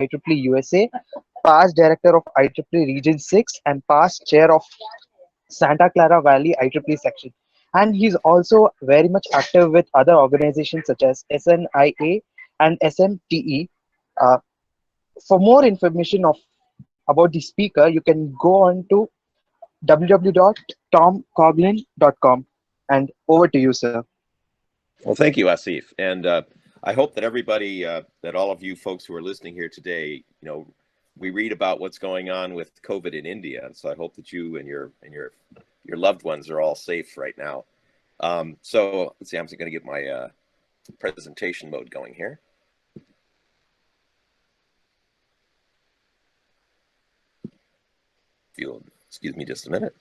IEEE USA, past director of IEEE Region 6, and past chair of Santa Clara Valley IEEE section. And he's also very much active with other organizations such as SNIA and SMTE. Uh, for more information about the speaker, you can go on to www.tomcoughlin.com. And over to you, sir. Well, thank you, Asif. And I hope that everybody, that all of you folks who are listening here today, we read about what's going on with COVID in India. And so I hope that you and your loved ones are all safe right now. So let's see, I'm just going to get my presentation mode going here. If you'll excuse me just a minute.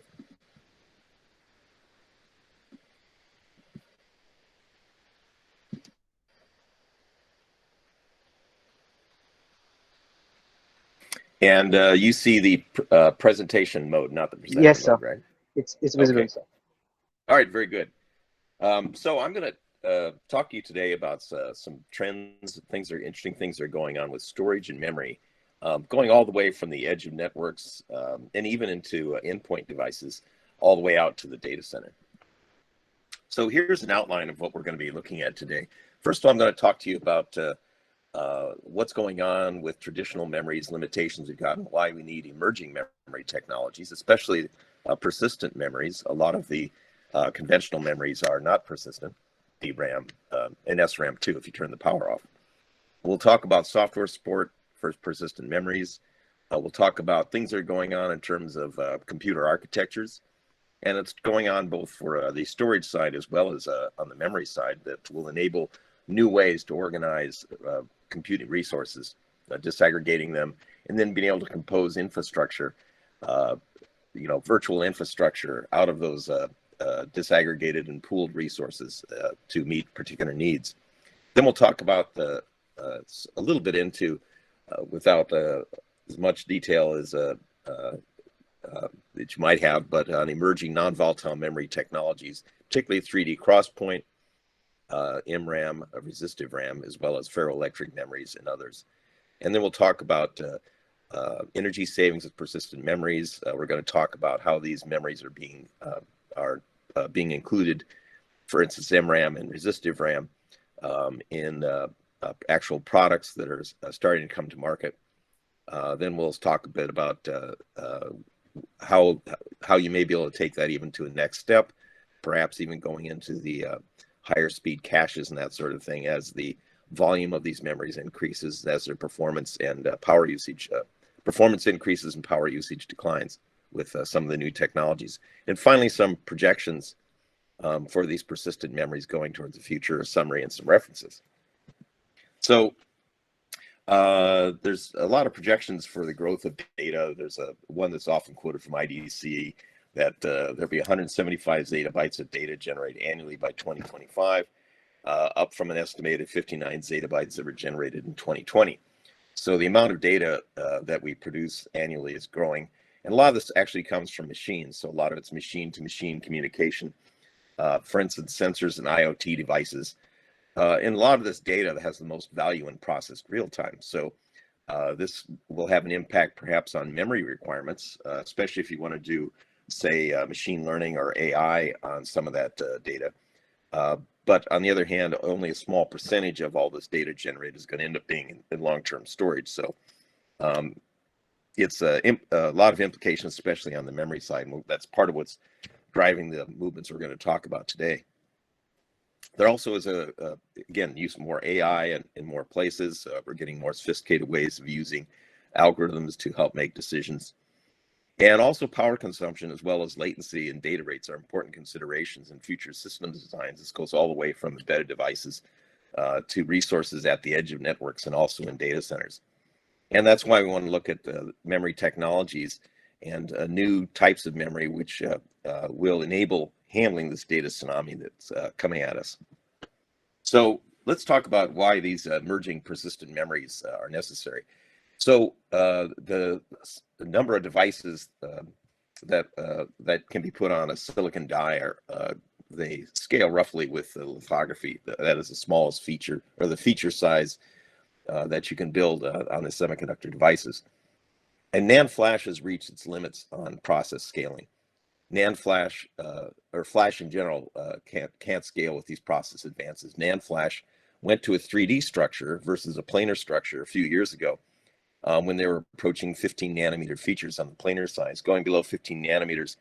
And you see the presentation mode, not the presenter Yes, sir. mode, right? It's visible, Okay. sir. All right, very good. So I'm going to talk to you today about some trends, interesting things that are going on with storage and memory, going all the way from the edge of networks and even into endpoint devices, all the way out to the data center. So here's an outline of what we're going to be looking at today. First of all, I'm going to talk to you about what's going on with traditional memories, limitations we've got, and why we need emerging memory technologies, especially persistent memories. A lot of the conventional memories are not persistent, DRAM and SRAM too, if you turn the power off. We'll talk about software support for persistent memories. We'll talk about things that are going on in terms of computer architectures, and it's going on both for the storage side as well as on the memory side that will enable new ways to organize computing resources, disaggregating them, and then being able to compose infrastructure, virtual infrastructure out of those disaggregated and pooled resources to meet particular needs. Then we'll talk about a little bit into, without as much detail as that you might have, but on emerging non-volatile memory technologies, particularly 3D crosspoint, MRAM, resistive RAM, as well as ferroelectric memories and others. And then we'll talk about energy savings with persistent memories. We're going to talk about how these memories are being included, for instance, MRAM and resistive RAM, in actual products that are starting to come to market. Then we'll talk a bit about how you may be able to take that even to a next step, perhaps even going into the higher speed caches and that sort of thing as the volume of these memories increases, as their performance and power usage, performance increases and power usage declines with some of the new technologies. And finally, some projections for these persistent memories going towards the future, a summary and some references. So there's a lot of projections for the growth of data. There's one that's often quoted from IDC that there'll be 175 zettabytes of data generated annually by 2025, up from an estimated 59 zettabytes that were generated in 2020. So the amount of data that we produce annually is growing. And a lot of this actually comes from machines. So a lot of it's machine-to-machine communication. For instance, sensors and IoT devices. And a lot of this data that has the most value when processed real time. So this will have an impact perhaps on memory requirements, especially if you want to do, say, machine learning or AI on some of that data. But on the other hand, only a small percentage of all this data generated is going to end up being in long-term storage. So it's a lot of implications, especially on the memory side. And that's part of what's driving the movements we're going to talk about today. There also is again, use of more AI in more places. We're getting more sophisticated ways of using algorithms to help make decisions. And also power consumption as well as latency and data rates are important considerations in future system designs. This goes all the way from embedded devices to resources at the edge of networks and also in data centers. And that's why we want to look at memory technologies and new types of memory which will enable handling this data tsunami that's coming at us. So let's talk about why these emerging persistent memories are necessary. So the number of devices that can be put on a silicon die are they scale roughly with the lithography. That is the smallest feature, or the feature size that you can build on the semiconductor devices. And NAND flash has reached its limits on process scaling. NAND flash, or flash in general, can't scale with these process advances. NAND flash went to a 3D structure versus a planar structure a few years ago, when they were approaching 15 nanometer features on the planar size. Going below 15 nanometers,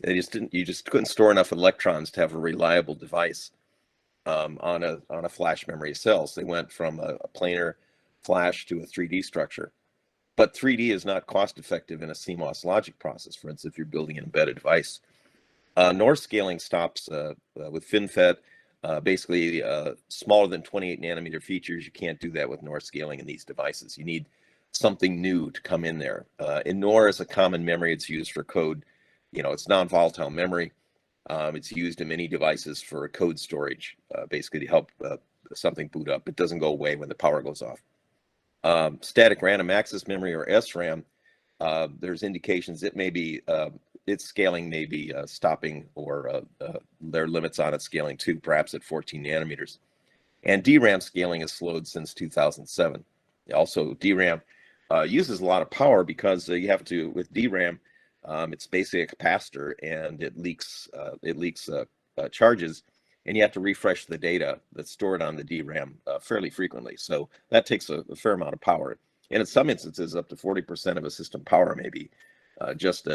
you just couldn't store enough electrons to have a reliable device on a flash memory cell. So they went from a planar flash to a 3D structure. But 3D is not cost effective in a CMOS logic process, for instance, if you're building an embedded device. NOR scaling stops with FinFET. Basically, smaller than 28 nanometer features, you can't do that with NOR scaling in these devices. You need something new to come in there. And NOR is a common memory. It's used for code. It's non-volatile memory. It's used in many devices for code storage, basically to help something boot up. It doesn't go away when the power goes off. Static random access memory, or SRAM, there's indications it may be, its scaling may be stopping, or there are limits on its scaling too, perhaps at 14 nanometers. And DRAM scaling has slowed since 2007. Also, DRAM uses a lot of power because you have to, with DRAM, it's basically a capacitor, and it leaks charges, and you have to refresh the data that's stored on the DRAM fairly frequently. So that takes a fair amount of power. And in some instances, up to 40% of a system power may be just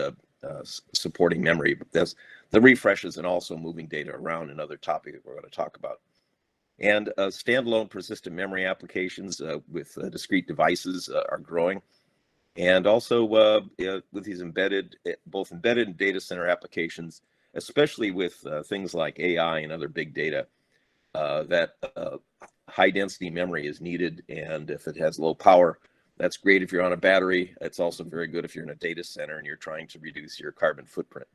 supporting memory. But that's the refreshes and also moving data around, another topic that we're going to talk about. And standalone persistent memory applications with discrete devices are growing. And also with these both embedded and data center applications, especially with things like AI and other big data, that high density memory is needed. And if it has low power, that's great if you're on a battery. It's also very good if you're in a data center and you're trying to reduce your carbon footprint.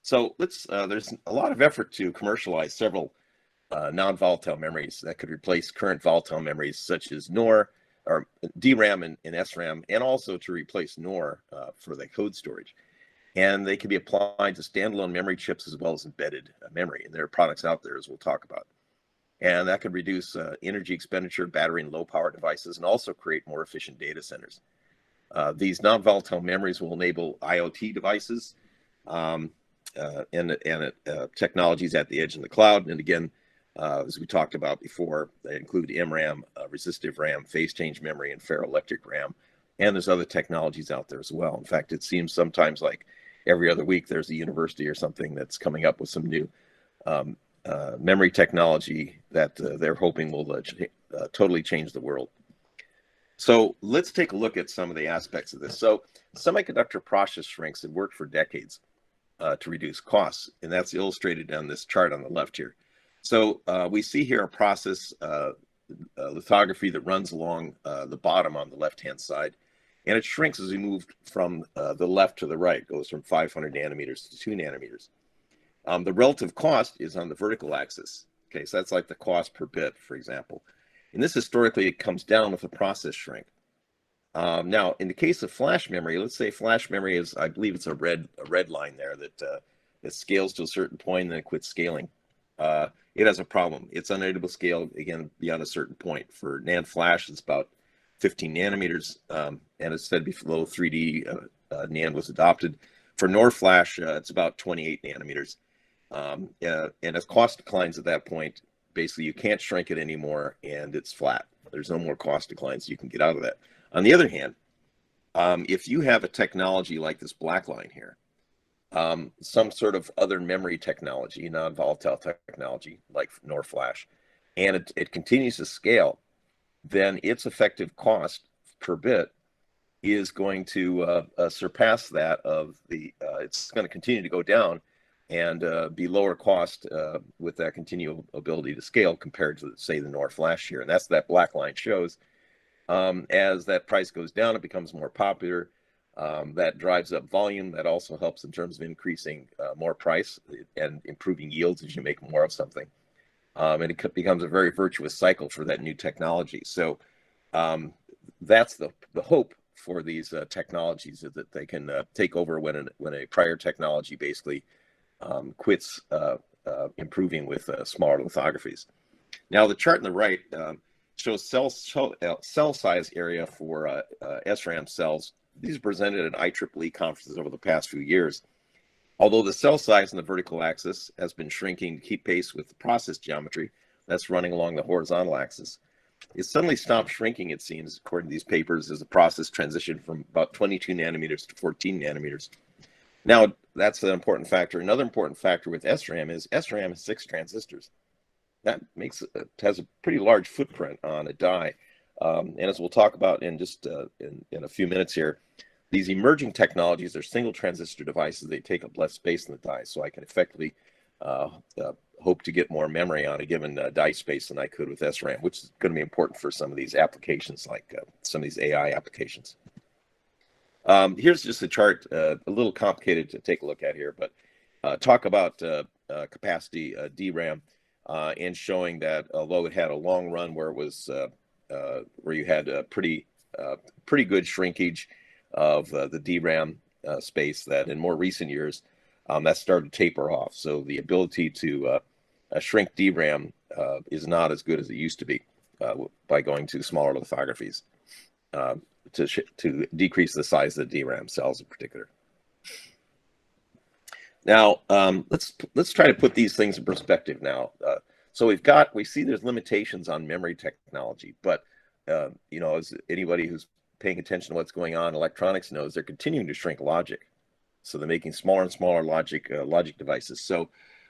So there's a lot of effort to commercialize several non-volatile memories that could replace current volatile memories, such as NOR, or DRAM and SRAM, and also to replace NOR for the code storage. And they can be applied to standalone memory chips as well as embedded memory. And there are products out there, as we'll talk about. And that could reduce energy expenditure, battery and low power devices, and also create more efficient data centers. These non-volatile memories will enable IoT devices and technologies at the edge in the cloud. And again, as we talked about before, they include MRAM, resistive RAM, phase change memory, and ferroelectric RAM. And there's other technologies out there as well. In fact, it seems sometimes like every other week there's a university or something that's coming up with some new memory technology that they're hoping will totally change the world. So let's take a look at some of the aspects of this. So semiconductor process shrinks have worked for decades to reduce costs, and that's illustrated on this chart on the left here. So we see here a process lithography that runs along the bottom on the left-hand side, and it shrinks as we move from the left to the right. It goes from 500 nanometers to 2 nanometers. The relative cost is on the vertical axis. Okay, so that's like the cost per bit, for example. And this historically, it comes down with a process shrink. Now, in the case of flash memory, let's say flash memory is, I believe it's a red line there that scales to a certain point and then it quits scaling. It has a problem. It's unable to scale, again, beyond a certain point. For NAND flash, it's about 15 nanometers, and it's said below 3D NAND was adopted. For NOR flash, it's about 28 nanometers. And as cost declines at that point, basically you can't shrink it anymore, and it's flat. There's no more cost declines you can get out of that. On the other hand, if you have a technology like this black line here, some sort of other memory technology, non-volatile technology like NOR flash, and it continues to scale, then its effective cost per bit is going to surpass that of the, it's going to continue to go down and be lower cost with that continual ability to scale compared to, say, the NOR flash here. And that's that black line shows. As that price goes down, it becomes more popular. That drives up volume. That also helps in terms of increasing more price and improving yields as you make more of something. And it becomes a very virtuous cycle for that new technology. So that's the hope for these technologies, is that they can take over when a prior technology basically quits improving with smaller lithographies. Now, the chart on the right shows cell size area for SRAM cells. These are presented at IEEE conferences over the past few years. Although the cell size on the vertical axis has been shrinking to keep pace with the process geometry that's running along the horizontal axis, it suddenly stopped shrinking, it seems, according to these papers, as the process transitioned from about 22 nanometers to 14 nanometers. Now, that's an important factor. Another important factor with SRAM is SRAM has 6 transistors. That has a pretty large footprint on a die. And as we'll talk about in just in a few minutes here, these emerging technologies are single transistor devices. They take up less space in the die, so I can effectively hope to get more memory on a given die space than I could with SRAM, which is going to be important for some of these applications, like some of these AI applications. Here's just a chart, a little complicated to take a look at here, but talk about capacity DRAM and showing that although it had a long run where it was where you had a pretty good shrinkage of the DRAM space, that in more recent years that started to taper off. So the ability to shrink DRAM is not as good as it used to be by going to smaller lithographies to decrease the size of the DRAM cells in particular. Now let's try to put these things in perspective now. So we see there's limitations on memory technology, but you know, as anybody who's paying attention to what's going on in electronics knows, they're continuing to shrink logic. So they're making smaller and smaller logic devices. So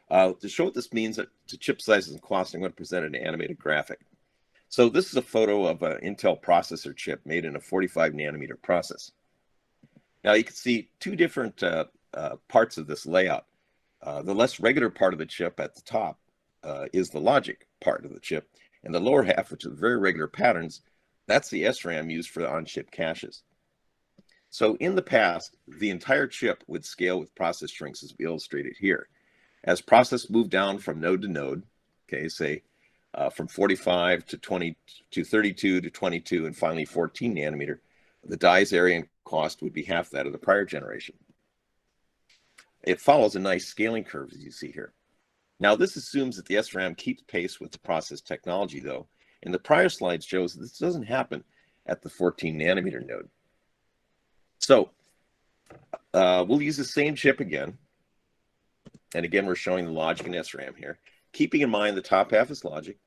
to show what this means to chip sizes and costs, I'm going to present an animated graphic. So this is a photo of an Intel processor chip made in a 45 nanometer process. Now you can see two different parts of this layout. The less regular part of the chip at the top is the logic part of the chip, and the lower half, which is very regular patterns, that's the SRAM used for the on-chip caches. So in the past, the entire chip would scale with process shrinks, as we illustrated here. As process moved down from node to node, okay, say from 45 to 20 to 32 to 22 and finally 14 nanometer, the die's area and cost would be half that of the prior generation. It follows a nice scaling curve, as you see here. Now, this assumes that the SRAM keeps pace with the process technology, though, and the prior slide shows that this doesn't happen at the 14 nanometer node. So we'll use the same chip again. And again, we're showing the logic and SRAM here, keeping in mind the top half is logic,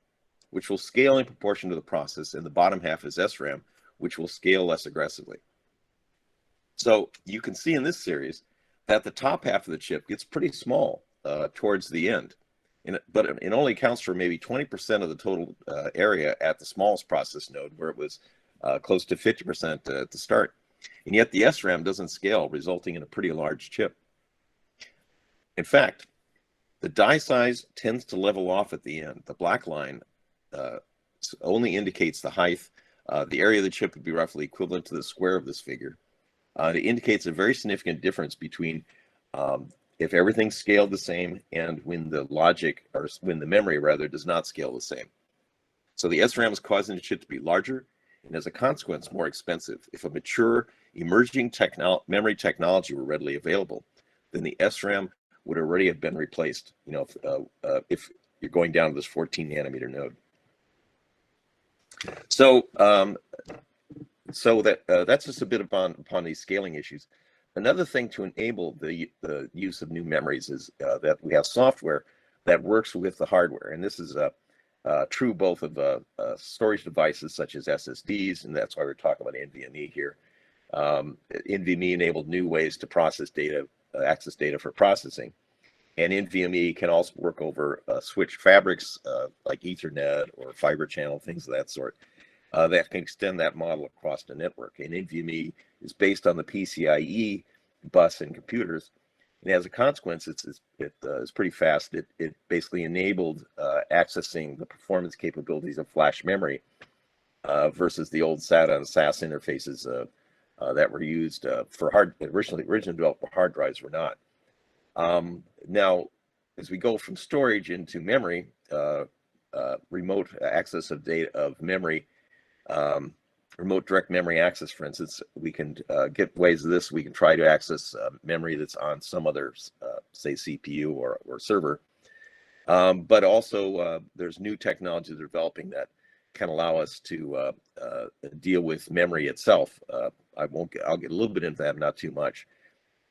which will scale in proportion to the process, and the bottom half is SRAM, which will scale less aggressively. So you can see in this series that the top half of the chip gets pretty small towards the end, but it only accounts for maybe 20% of the total area at the smallest process node, where it was close to 50% at the start. And yet the SRAM doesn't scale, resulting in a pretty large chip. In fact, the die size tends to level off at the end. The black line only indicates the height. The area of the chip would be roughly equivalent to the square of this figure. It indicates a very significant difference between if everything scaled the same and when the logic, or when the memory rather, does not scale the same. So the SRAM is causing the chip to be larger and as a consequence more expensive. If a mature emerging memory technology were readily available, then the SRAM would already have been replaced, you know, if you're going down to this 14 nanometer node. So that's just a bit upon these scaling issues. Another thing to enable the use of new memories is that we have software that works with the hardware, and this is true both of storage devices such as SSDs, and that's why we're talking about NVMe here. NVMe enabled new ways to process data, access data for processing, and NVMe can also work over switch fabrics like Ethernet or fiber channel, things of that sort. That can extend that model across the network. And NVMe is based on the PCIe bus in computers, and as a consequence, it's pretty fast. It basically enabled accessing the performance capabilities of flash memory versus the old SATA and SAS interfaces that were used for originally developed for hard drives were not. Now, as we go from storage into memory, remote access of data of memory. Remote direct memory access, for instance, we can get ways of this. We can try to access memory that's on some other, say, CPU or server. But also, there's new technologies developing that can allow us to deal with memory itself. I'll get a little bit into that, not too much.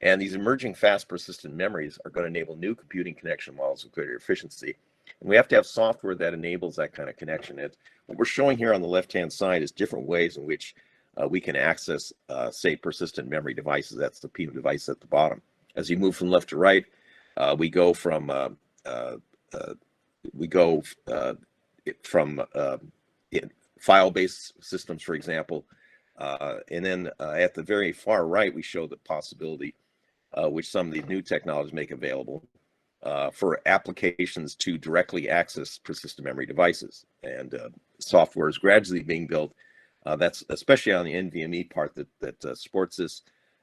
And these emerging fast persistent memories are going to enable new computing connection models with greater efficiency. And we have to have software that enables that kind of connection. What we're showing here on the left-hand side is different ways in which we can access, say, persistent memory devices. That's the P device at the bottom. As you move from left to right, we go from file-based systems, for example, and then at the very far right, we show the possibility which some of these new technologies make available for applications to directly access persistent memory devices. And software is gradually being built. That's especially on the NVMe part that supports this.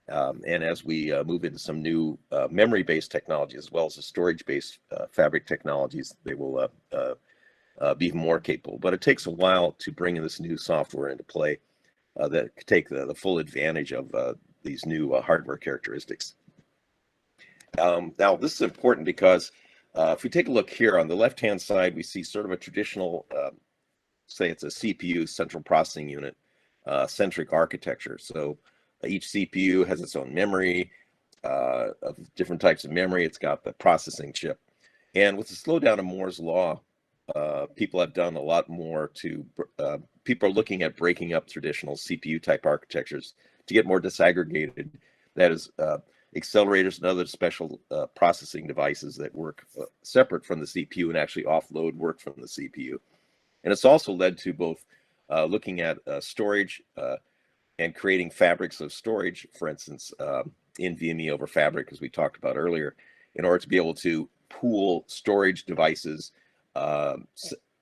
And as we move into some new memory-based technology, as well as the storage-based fabric technologies, they will be even more capable. But it takes a while to bring in this new software into play that could take the full advantage of these new hardware characteristics. Now, this is important because if we take a look here on the left-hand side, we see sort of a traditional, say it's a CPU, central processing unit, centric architecture. So each CPU has its own memory, of different types of memory. It's got the processing chip. And with the slowdown of Moore's law, people have done a lot more to, people are looking at breaking up traditional CPU type architectures to get more disaggregated. That is, accelerators and other special processing devices that work separate from the CPU and actually offload work from the CPU. And it's also led to both looking at storage and creating fabrics of storage, for instance, NVMe over fabric, as we talked about earlier, in order to be able to pool storage devices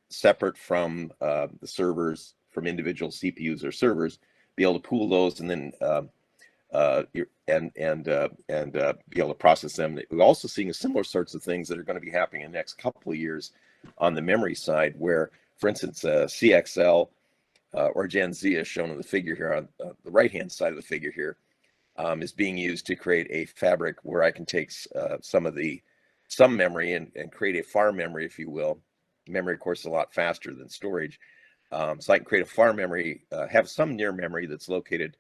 separate from the servers, from individual CPUs or servers, be able to pool those and then be able to process them. We're also seeing similar sorts of things that are going to be happening in the next couple of years on the memory side, where, for instance, CXL or Gen Z, as shown in the figure here on the right-hand side of the figure here, is being used to create a fabric where I can take some memory and create a far memory, if you will. Memory, of course, is a lot faster than storage. So I can create a far memory, have some near memory that's located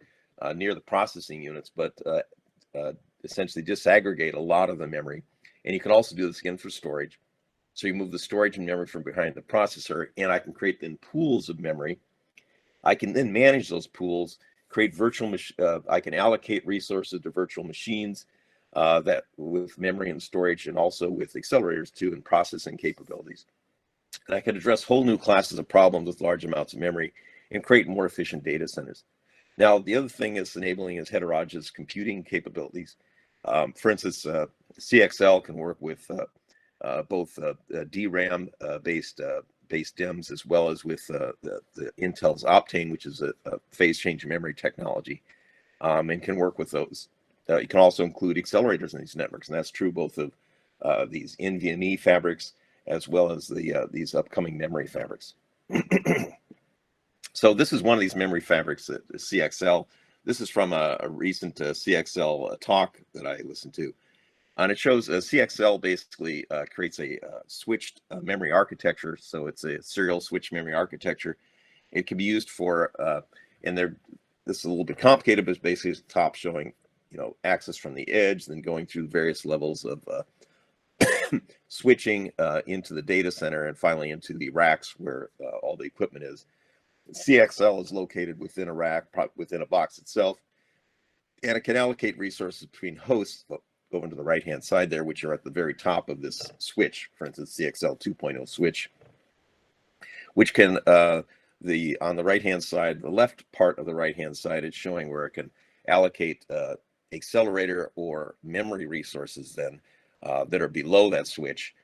near the processing units, but essentially disaggregate a lot of the memory. And you can also do this again for storage. So you move the storage and memory from behind the processor, and I can create then pools of memory. I can then manage those pools, create virtual, I can allocate resources to virtual machines that with memory and storage, and also with accelerators too, and processing capabilities. And I can address whole new classes of problems with large amounts of memory and create more efficient data centers. Now, the other thing it's enabling is heterogeneous computing capabilities. For instance, CXL can work with both DRAM based DIMMs, as well as with the Intel's Optane, which is a phase change memory technology, and can work with those. You can also include accelerators in these networks, and that's true both of these NVMe fabrics as well as these upcoming memory fabrics. So this is one of these memory fabrics, CXL. This is from a recent CXL talk that I listened to. And it shows CXL basically creates a switched memory architecture. So it's a serial switch memory architecture. It can be used for, this is a little bit complicated, but it's basically the top showing, access from the edge, then going through various levels of switching into the data center, and finally into the racks where all the equipment is. CXL is located within a rack, within a box itself, and it can allocate resources between hosts. Go into the right-hand side there, which are at the very top of this switch. For instance, CXL 2.0 switch, which can, on the right-hand side, the left part of the right-hand side, it's showing where it can allocate accelerator or memory resources then that are below that switch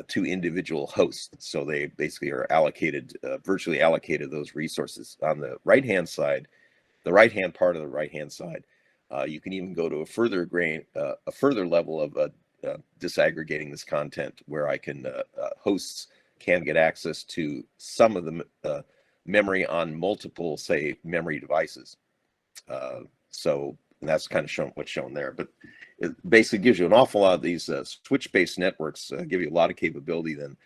to individual hosts. So they basically are allocated, virtually allocated those resources. On the right-hand side, the right-hand part of the right-hand side, you can even go to a further level of disaggregating this content, where I can hosts can get access to some of the memory on multiple, say, memory devices. And that's kind of what's shown there. But it basically gives you an awful lot of these switch-based networks, give you a lot of capability then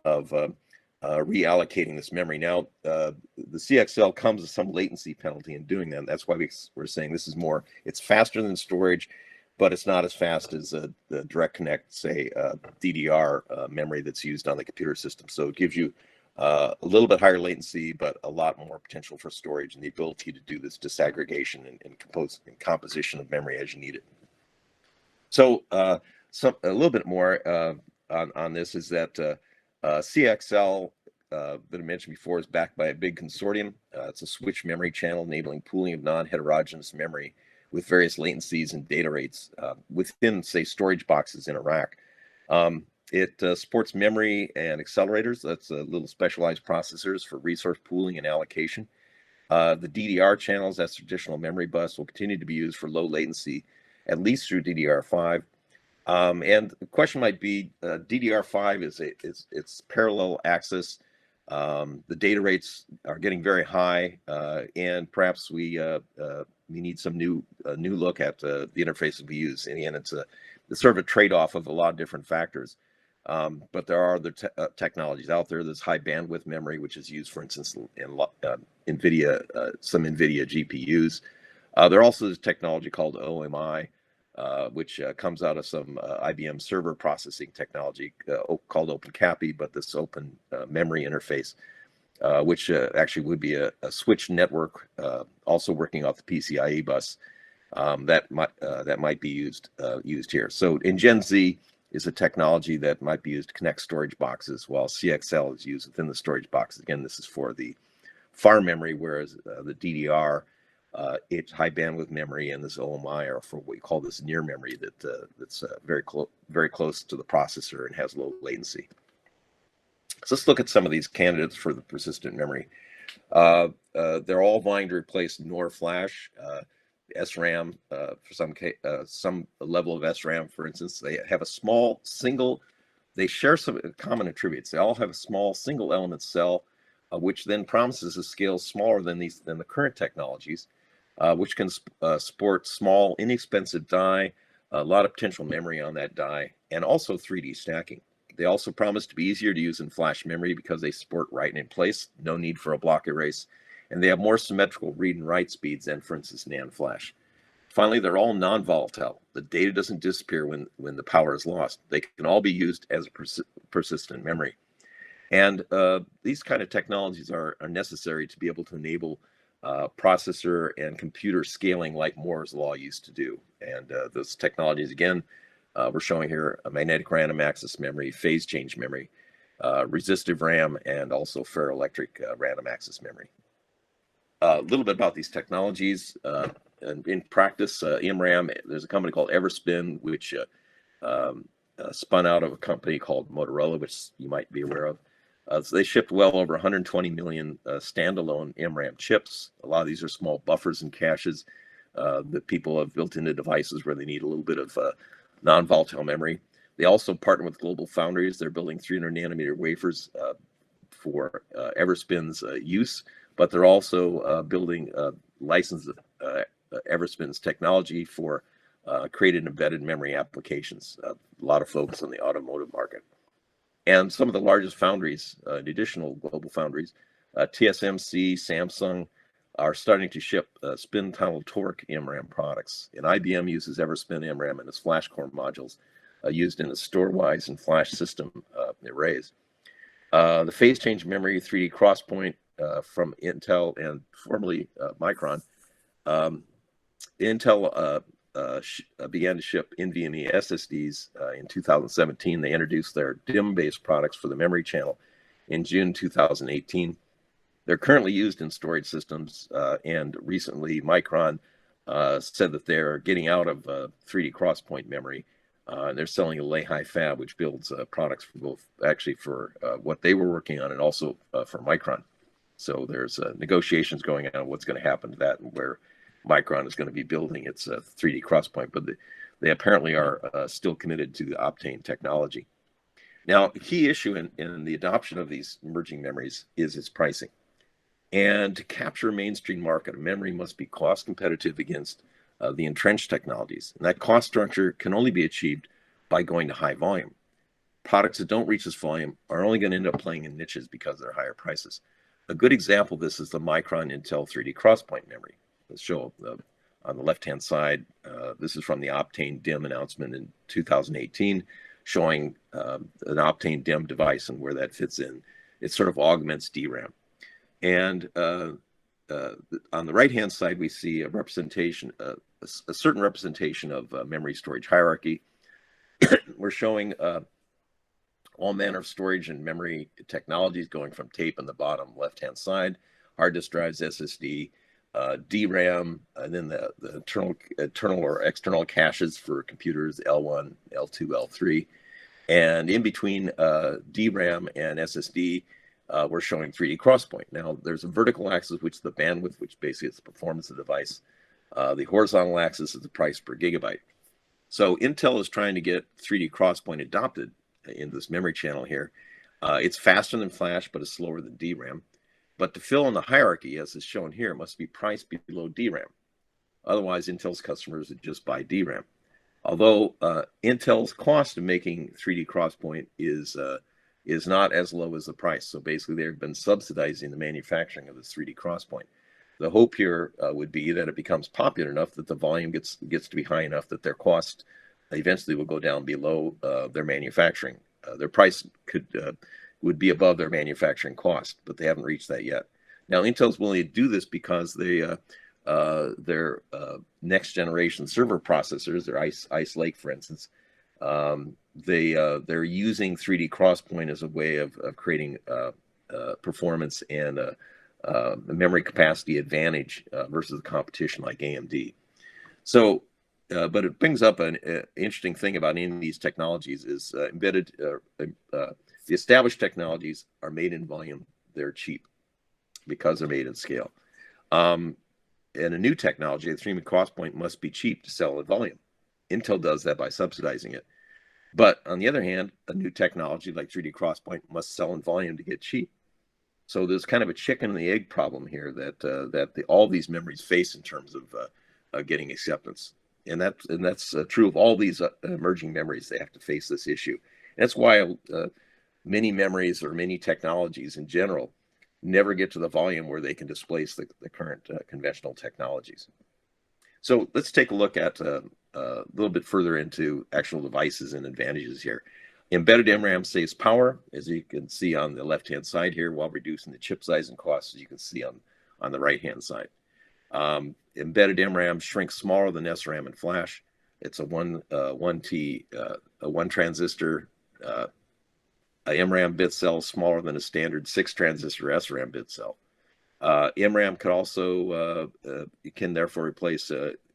of reallocating this memory. Now, the CXL comes with some latency penalty in doing that. That's why we're saying this is more, it's faster than storage, but it's not as fast as the direct connect, say, DDR memory that's used on the computer system. So it gives you a little bit higher latency, but a lot more potential for storage and the ability to do this disaggregation and composition of memory as you need it. So a little bit more on this is that CXL that I mentioned before is backed by a big consortium. It's a switch memory channel enabling pooling of non-heterogeneous memory with various latencies and data rates within, say, storage boxes in a rack. It supports memory and accelerators. That's little specialized processors for resource pooling and allocation. The DDR channels, that's traditional memory bus, will continue to be used for low latency, at least through DDR5. And the question might be, DDR5 it's parallel access. The data rates are getting very high, and perhaps we need some new look at the interfaces we use. In the end, it's sort of a trade-off of a lot of different factors. But there are other technologies out there. There's high bandwidth memory, which is used, for instance, in NVIDIA, some NVIDIA GPUs. There also is technology called OMI, which comes out of some IBM server processing technology called OpenCAPI, but this open memory interface, which actually would be a switch network, also working off the PCIe bus, that might be used here. So in Gen Z is a technology that might be used to connect storage boxes, while CXL is used within the storage boxes. Again, this is for the far memory, whereas the DDR, it's high bandwidth memory, and this OMI are for what we call this near memory that's very close to the processor and has low latency. So let's look at some of these candidates for the persistent memory. They're all vying to replace NOR flash, SRAM, for some level of SRAM, for instance. They have a small single, they share some common attributes. They all have a small single element cell, which then promises a scale smaller than the current technologies, which can support small, inexpensive die, a lot of potential memory on that die, and also 3D stacking. They also promise to be easier to use in flash memory because they support write in place, no need for a block erase, and they have more symmetrical read and write speeds than, for instance, NAND flash. Finally, they're all non-volatile. The data doesn't disappear when the power is lost. They can all be used as a persistent memory. And these kind of technologies are necessary to be able to enable processor and computer scaling like Moore's law used to do. And those technologies, again, we're showing here a magnetic random access memory, phase change memory, resistive RAM, and also ferroelectric random access memory. A little bit about these technologies. And in practice, MRAM, there's a company called Everspin, which spun out of a company called Motorola, which you might be aware of. So they shipped well over 120 million standalone MRAM chips. A lot of these are small buffers and caches that people have built into devices where they need a little bit of non-volatile memory. They also partner with global foundries. They're building 300 nanometer wafers for Everspin's use, but they're also building licensed Everspin's technology for created embedded memory applications. A lot of focus on the automotive market. And some of the largest foundries, additional global foundries, TSMC, Samsung, are starting to ship spin tunnel torque MRAM products. And IBM uses Everspin MRAM in its flash core modules used in the storewise and flash system arrays. The phase change memory 3D crosspoint from Intel and formerly Micron. Intel began to ship NVMe SSDs in 2017. They introduced their DIMM-based products for the memory channel in June 2018. They're currently used in storage systems, and recently Micron said that they're getting out of 3D crosspoint memory. They're selling a lay-high fab, which builds products for both, actually for what they were working on and also for Micron. So there's negotiations going on what's going to happen to that and where Micron is going to be building its 3D crosspoint, but they apparently are still committed to the Optane technology. Now, a key issue in the adoption of these emerging memories is its pricing. And to capture a mainstream market, a memory must be cost competitive against the entrenched technologies. And that cost structure can only be achieved by going to high volume. products that don't reach this volume are only going to end up playing in niches because of their higher prices. A good example of this is the Micron Intel 3D Crosspoint memory. Let's show on the left-hand side. This is from the Optane DIMM announcement in 2018, showing an Optane DIMM device and where that fits in. It sort of augments DRAM. And on the right-hand side, we see a representation, a certain representation of memory storage hierarchy. We're showing all manner of storage and memory technologies going from tape on the bottom left-hand side, hard disk drives, SSD, DRAM, and then the internal or external caches for computers, L1, L2, L3. And in between DRAM and SSD, we're showing 3D Crosspoint. Now, there's a vertical axis, which is the bandwidth, which basically is the performance of the device. The horizontal axis is the price per gigabyte. So Intel is trying to get 3D Crosspoint adopted in this memory channel here. It's faster than Flash, but it's slower than DRAM. But to fill in the hierarchy, as is shown here, it must be priced below DRAM. Otherwise, Intel's customers would just buy DRAM. Although Intel's cost of making 3D Crosspoint is not as low as the price. So basically, they've been subsidizing the manufacturing of this 3D Crosspoint. The hope here would be that it becomes popular enough that the volume gets to be high enough that their cost eventually will go down below their manufacturing. Their price would be above their manufacturing cost, but they haven't reached that yet. Now, Intel's willing to do this because their next generation server processors, their Ice Lake, for instance, they're using 3D Crosspoint as a way of creating performance and memory capacity advantage versus the competition like AMD. So, but it brings up an interesting thing about any of these technologies is the established technologies are made in volume. They're cheap because they're made in scale. And a new technology, the 3D Crosspoint, must be cheap to sell in volume. Intel does that by subsidizing it. But on the other hand, a new technology like 3D Crosspoint must sell in volume to get cheap. So there's kind of a chicken and the egg problem here that all these memories face in terms of getting acceptance. And that's true of all these emerging memories. They have to face this issue. And that's why many memories or many technologies in general never get to the volume where they can displace the current conventional technologies. So let's take a look at a little bit further into actual devices and advantages here. Embedded MRAM saves power, as you can see on the left-hand side here, while reducing the chip size and cost, as you can see on the right-hand side. Embedded MRAM shrinks smaller than SRAM and Flash. It's a one transistor MRAM bit cell smaller than a standard 6 transistor SRAM bit cell. MRAM can therefore replace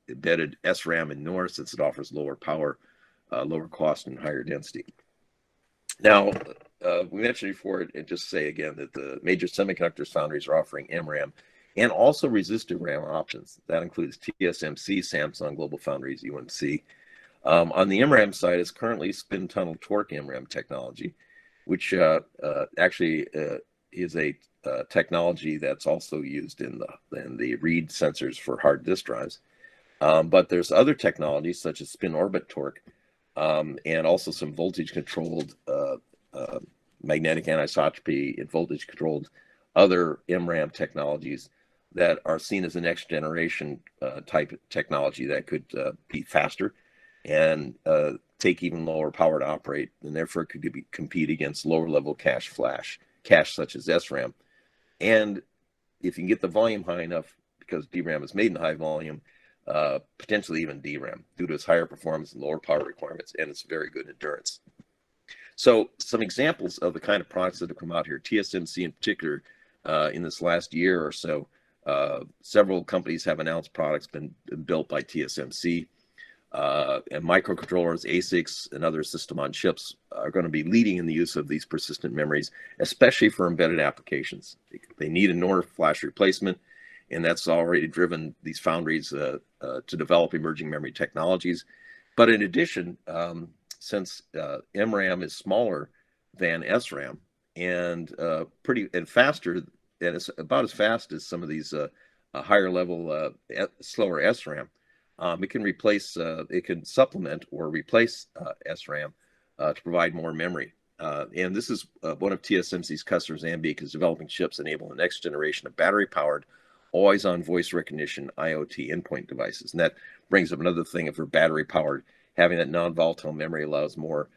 embedded SRAM and NOR since it offers lower power, lower cost, and higher density. Now, we mentioned before, and just say again that the major semiconductor foundries are offering MRAM and also resistor RAM options. That includes TSMC, Samsung, Global Foundries, UMC. On the MRAM side is currently spin tunnel torque MRAM technology, which actually is a technology that's also used in the read sensors for hard disk drives. But there's other technologies such as spin orbit torque and also some voltage controlled magnetic anisotropy and voltage controlled other MRAM technologies that are seen as the next generation type of technology that could be faster and take even lower power to operate, and therefore could compete against lower level cache such as SRAM. And if you can get the volume high enough, because DRAM is made in high volume, potentially even DRAM due to its higher performance and lower power requirements and its very good endurance. So some examples of the kind of products that have come out here, TSMC in particular, in this last year or so, several companies have announced products been built by TSMC. And microcontrollers, ASICs, and other system on chips are going to be leading in the use of these persistent memories, especially for embedded applications. They need a NOR flash replacement, and that's already driven these foundries to develop emerging memory technologies. But in addition, since MRAM is smaller than SRAM and faster, and it's about as fast as some of these higher level, slower SRAM. It can supplement or replace SRAM to provide more memory. And this is one of TSMC's customers, Ambiq, is developing chips enabling the next generation of battery-powered, always-on voice recognition IoT endpoint devices. And that brings up another thing. If they're battery-powered, having that non-volatile memory allows more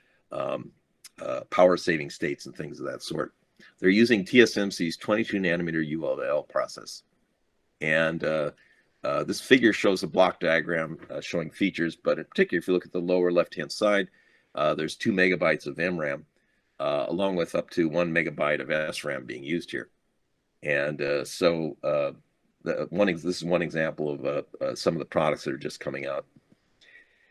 power-saving states and things of that sort. They're using TSMC's 22-nanometer ULL process. And this figure shows a block diagram showing features, but in particular, if you look at the lower left-hand side, there's 2 megabytes of MRAM, along with up to 1 megabyte of SRAM being used here. And this is one example of some of the products that are just coming out.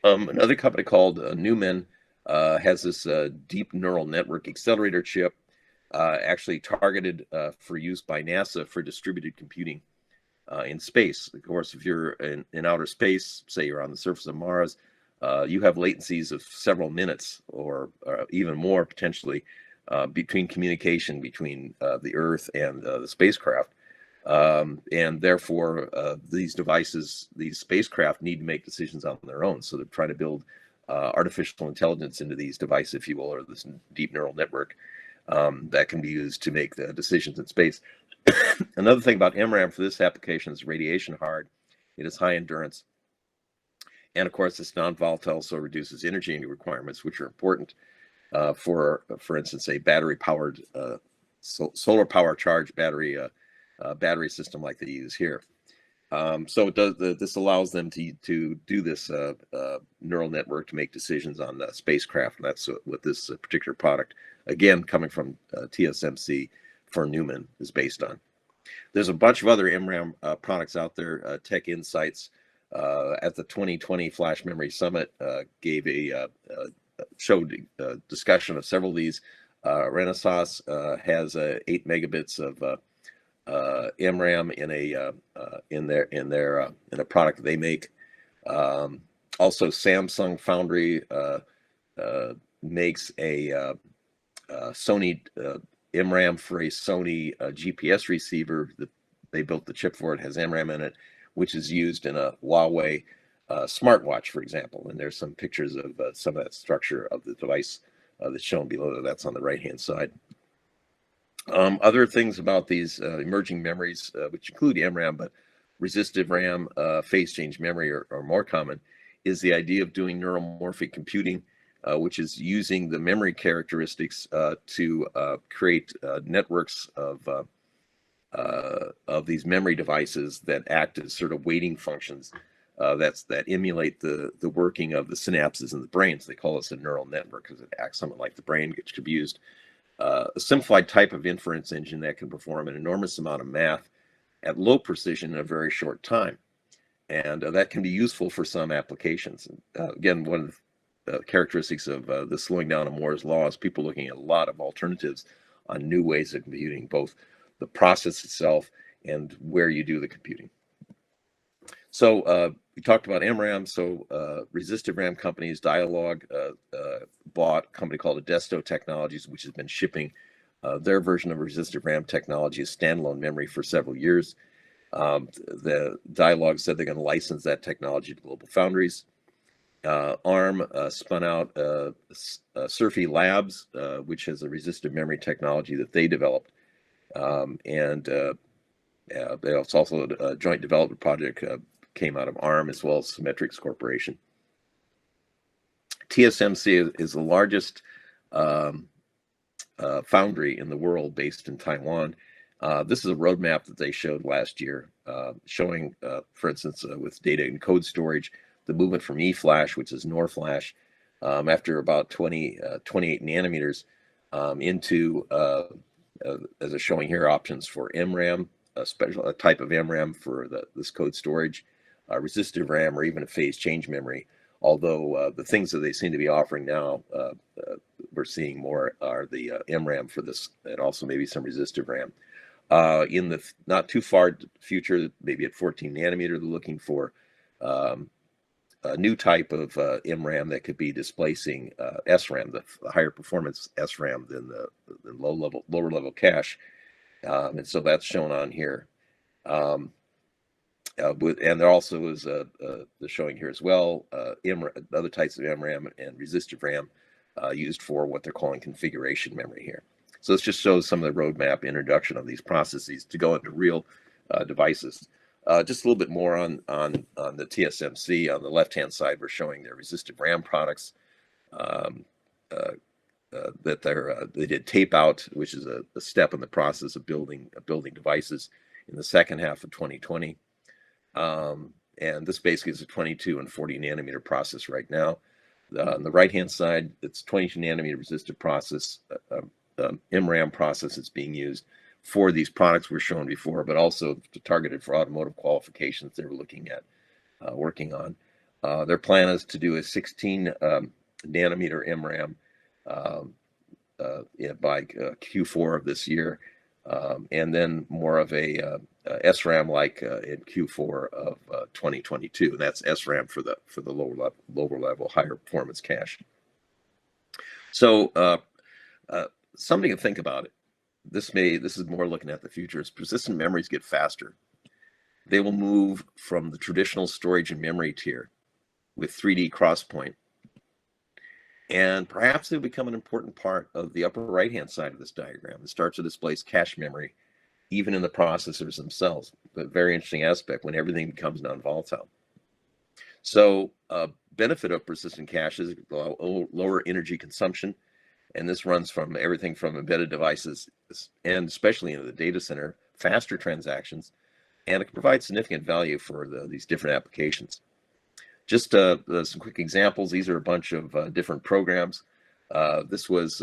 Another company called Numen has this deep neural network accelerator chip, actually targeted for use by NASA for distributed computing in space. Of course, if you're in outer space, say you're on the surface of Mars, you have latencies of several minutes or even more potentially between communication between the Earth and the spacecraft. And therefore, these devices, these spacecraft need to make decisions on their own. So they're trying to build artificial intelligence into these devices, if you will, or this deep neural network that can be used to make the decisions in space. Another thing about MRAM for this application is radiation hard. It is high endurance. And of course, it's non-volatile, so it reduces energy requirements, which are important for instance, a battery-powered, solar power charged battery system like they use here. So it does, this allows them to do this neural network to make decisions on the spacecraft. And that's what this particular product, again, coming from TSMC for Numen, is based on. There's a bunch of other MRAM products out there. TechInsights at the 2020 Flash Memory Summit gave showed discussion of several of these. Renesas has 8 megabits of MRAM in a product that they make. Also, Samsung Foundry makes a Sony MRAM for a Sony GPS receiver that they built the chip for. It has MRAM in it, which is used in a Huawei smartwatch, for example. And there's some pictures of some of that structure of the device that's shown below. That's on the right-hand side. Other things about these emerging memories, which include MRAM, but resistive RAM, phase change memory are more common, is the idea of doing neuromorphic computing, which is using the memory characteristics to create networks of these memory devices that act as sort of weighting functions that emulate the working of the synapses in the brain. So they call this a neural network because it acts somewhat like the brain, which could be used. A simplified type of inference engine that can perform an enormous amount of math at low precision in a very short time. And that can be useful for some applications. Again, one of the characteristics of the slowing down of Moore's law is people looking at a lot of alternatives on new ways of computing, both the process itself and where you do the computing. So we talked about MRAM. So resistive RAM companies, Dialog bought a company called Adesto Technologies, which has been shipping their version of resistive RAM technology as standalone memory for several years. The Dialog said they're going to license that technology to global foundries. ARM spun out Surfy Labs, which has a resistive memory technology that they developed. It's also a joint development project came out of ARM as well as Symmetrics Corporation. TSMC is the largest foundry in the world based in Taiwan. This is a roadmap that they showed last year, showing, for instance, with data and code storage, the movement from eFlash, which is NOR flash, after about 28 nanometers, into, as it's showing here, options for MRAM, a type of MRAM for this code storage, resistive RAM, or even a phase change memory. Although the things that they seem to be offering now, we're seeing more are the MRAM for this, and also maybe some resistive RAM. In the not too far future, maybe at 14 nanometer, they're looking for a new type of MRAM that could be displacing SRAM, the higher performance SRAM than the lower level cache, and so that's shown on here. And there also is showing here as well other types of MRAM and resistive RAM used for what they're calling configuration memory here. So this just shows some of the roadmap introduction of these processes to go into real devices. Just a little bit more on the TSMC. On the left-hand side, we're showing their resistive RAM products that they did tape out, which is a step in the process of building devices in the second half of 2020. And this basically is a 22 and 40 nanometer process right now. On the right-hand side, it's 22 nanometer resistive process, MRAM process that's being used for these products we're shown before, but also targeted for automotive qualifications they were looking at, working on. Their plan is to do a 16 nanometer MRAM by Q4 of this year, and then more of a SRAM like in Q4 of 2022. And that's SRAM for the lower level, higher performance cache. So something to think about it. This is more looking at the future. As persistent memories get faster, they will move from the traditional storage and memory tier with 3D crosspoint, and perhaps they'll become an important part of the upper right-hand side of this diagram. It starts to displace cache memory, even in the processors themselves. But very interesting aspect when everything becomes non-volatile. So benefit of persistent caches, lower energy consumption. And this runs from everything from embedded devices, and especially in the data center, faster transactions, and it can provide significant value for these different applications. Just some quick examples. These are a bunch of different programs. This was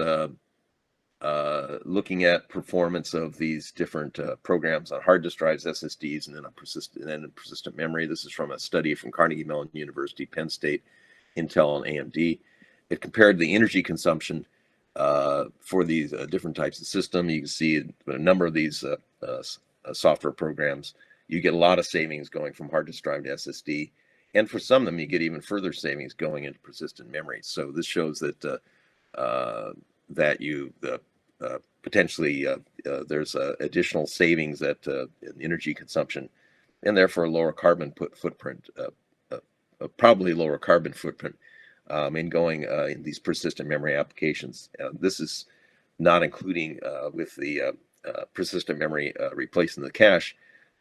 looking at performance of these different programs on hard disk drives, SSDs, and then persistent memory. This is from a study from Carnegie Mellon University, Penn State, Intel, and AMD. It compared the energy consumption for these different types of system. You can see a number of these software programs. You get a lot of savings going from hard disk drive to SSD, and for some of them, you get even further savings going into persistent memory. So this shows that potentially there's additional savings in energy consumption, and therefore lower carbon footprint, probably lower carbon footprint. In going in these persistent memory applications. This is not including with the persistent memory replacing the cache,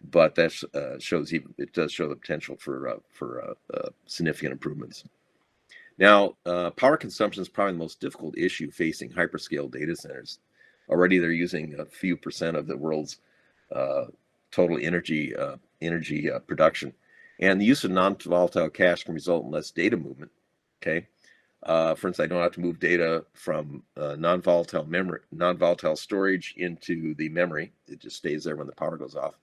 but that shows it does show the potential for significant improvements. Now, power consumption is probably the most difficult issue facing hyperscale data centers. Already, they're using a few percent of the world's total energy production, and the use of non-volatile cache can result in less data movement. Okay, for instance, I don't have to move data from non-volatile storage into the memory. It just stays there when the power goes off.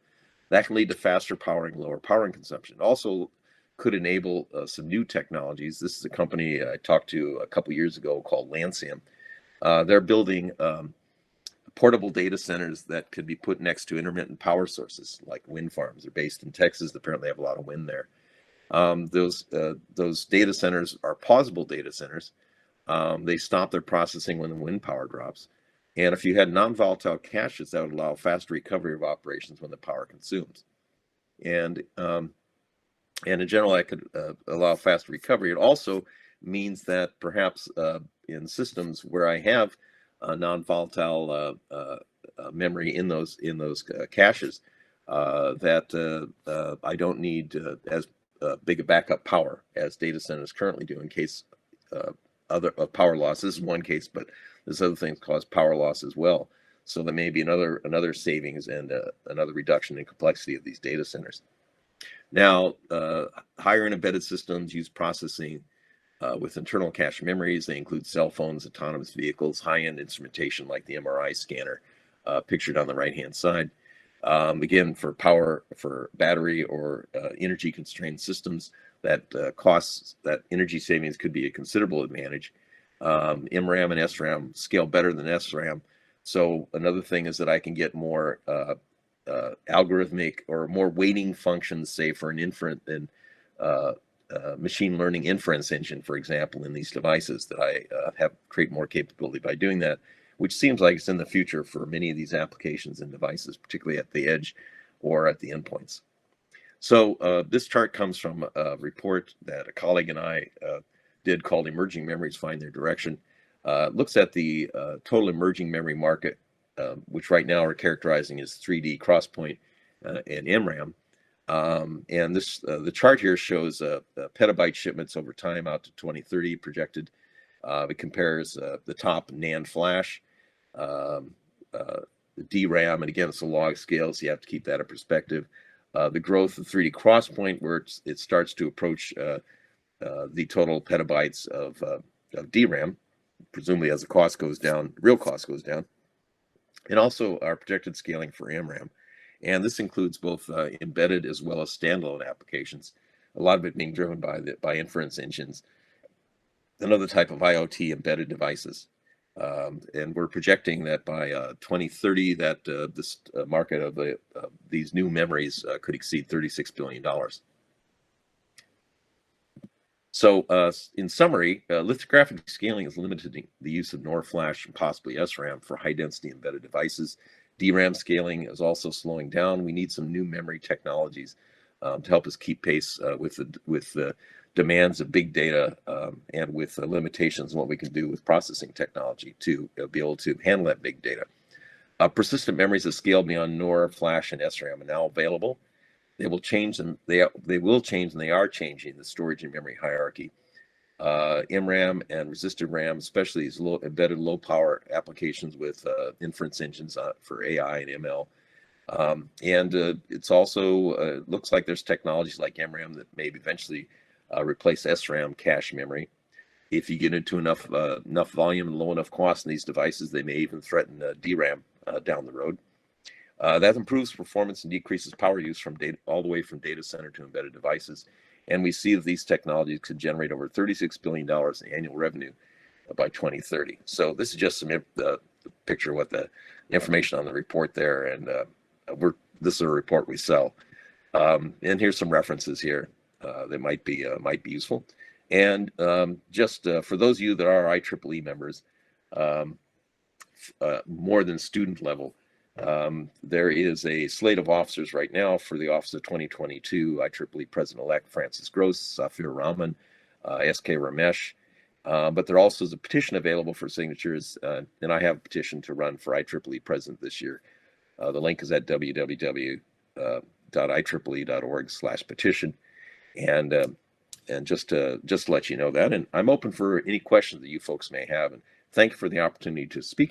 That can lead to faster powering, lower powering consumption. Also, could enable some new technologies. This is a company I talked to a couple years ago called Lancium. They're building portable data centers that could be put next to intermittent power sources, like wind farms. They're based in Texas. Apparently, have a lot of wind there. Those data centers are pausable data centers. They stop their processing when the wind power drops. And if you had non-volatile caches, that would allow faster recovery of operations when the power consumes. And in general, that could allow faster recovery. It also means that perhaps in systems where I have non-volatile memory in those caches, that I don't need as big a backup power as data centers currently do in case other power loss. This is one case, but there's other things cause power loss as well. So there may be another savings and another reduction in complexity of these data centers. Now, higher end embedded systems use processing with internal cache memories. They include cell phones, autonomous vehicles, high-end instrumentation like the MRI scanner pictured on the right-hand side. Again, for power, for battery or energy constrained systems, that energy savings could be a considerable advantage. MRAM and SRAM scale better than SRAM. So another thing is that I can get more algorithmic or more weighting functions, say for an machine learning inference engine, for example, in these devices that I create more capability by doing that, which seems like it's in the future for many of these applications and devices, particularly at the edge or at the endpoints. So this chart comes from a report that a colleague and I did called Emerging Memories Find Their Direction. looks at the total emerging memory market, which right now are characterizing as 3D crosspoint and MRAM. And this the chart here shows petabyte shipments over time out to 2030 projected. It compares the top NAND flash, the DRAM, and again, it's a log scale, so you have to keep that in perspective. The growth of 3D crosspoint, where it starts to approach the total petabytes of DRAM, presumably as the cost goes down, real cost goes down, and also our projected scaling for MRAM. And this includes both embedded as well as standalone applications, a lot of it being driven by inference engines, another type of IoT embedded devices. And we're projecting that by 2030 that this market of these new memories could exceed $36 billion. So in summary, lithographic scaling is limited the use of NOR flash and possibly SRAM for high density embedded devices. DRAM scaling is also slowing down. We need some new memory technologies to help us keep pace with the demands of big data and with the limitations of what we can do with processing technology to be able to handle that big data. Persistent memories that scale beyond NOR, flash, and SRAM are now available. They will change, and they will change, and they are changing the storage and memory hierarchy. MRAM and resistive RAM, especially these embedded low power applications with inference engines for AI and ML. And it's also looks like there's technologies like MRAM that may eventually replace SRAM cache memory. If you get into enough volume and low enough cost in these devices, they may even threaten DRAM down the road. That improves performance and decreases power use from data, all the way from data center to embedded devices. And we see that these technologies could generate over $36 billion in annual revenue by 2030. So this is just some picture of what the information on the report there, and this is a report we sell. And here's some references here that might be useful. And just for those of you that are IEEE members, more than student level, there is a slate of officers right now for the Office of 2022, IEEE President-elect Francis Gross, Safir Rahman, SK Ramesh, but there also is a petition available for signatures, and I have a petition to run for IEEE President this year. The link is at www.ieee.org/petition, and just to let you know that, and I'm open for any questions that you folks may have, and thank you for the opportunity to speak